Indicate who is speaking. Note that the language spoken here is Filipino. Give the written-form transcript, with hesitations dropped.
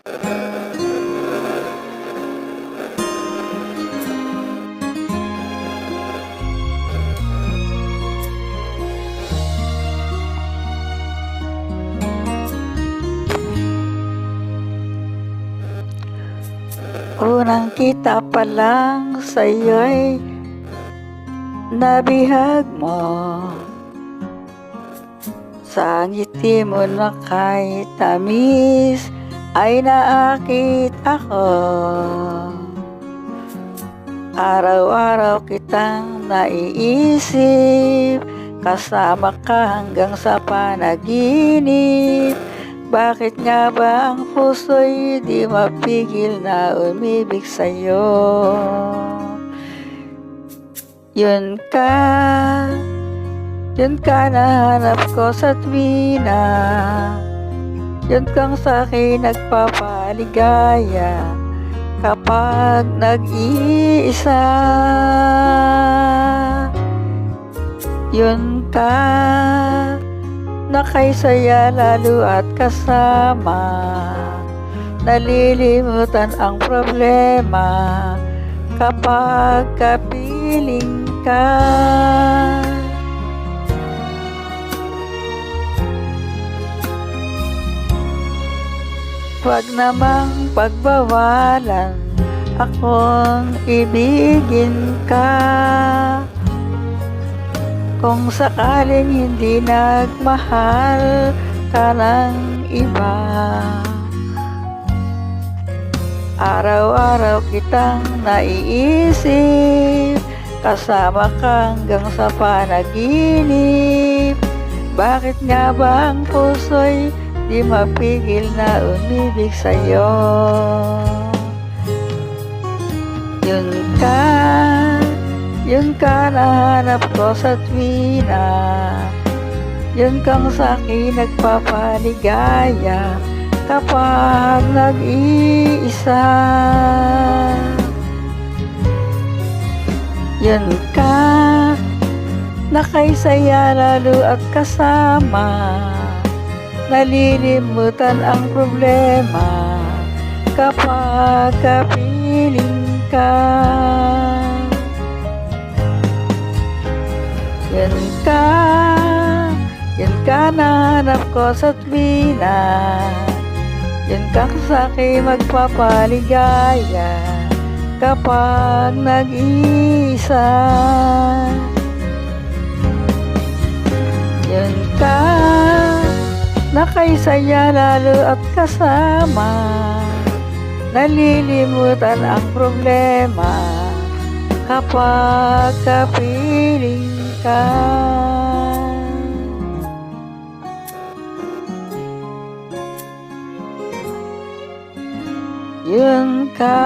Speaker 1: Unang kita pa lang sa'yo'y nabihag mo, sa ngiti mo na kahit tamis ay naakit ako. Araw-araw kitang naiisip, kasama ka hanggang sa panaginip. Bakit nga ba ang puso'y di mapigil na umibig sa'yo? Yun ka nahanap ko sa tuwina, yun kang sa'kin nagpapaligaya kapag nag-iisa. Yun ka na kay saya lalo at kasama, nalilimutan ang problema kapag kapiling ka. Huwag namang pagbawalan akong ibigin ka, kung sakaling hindi nagmahal ka ng iba. Araw-araw kitang naiisip, kasama ka hanggang sa panaginip. Bakit nga ba ang puso'y di mapigil na umibig sa'yo? Yun ka nahanap ko sa tuwina, yun kang sa'kin nagpapaligaya kapag nag-iisa. Yun ka na kay saya lalo at kasama, nalilimutan ang problema kapag kapiling ka. Yun ka nahanap ko sa tuwina, yun kang sa'kin magpapaligaya kapag nag-iisa. Yun ka na kay saya lalo at kasama, nalilimutan ang problema kapag kapiling ka. Yun ka.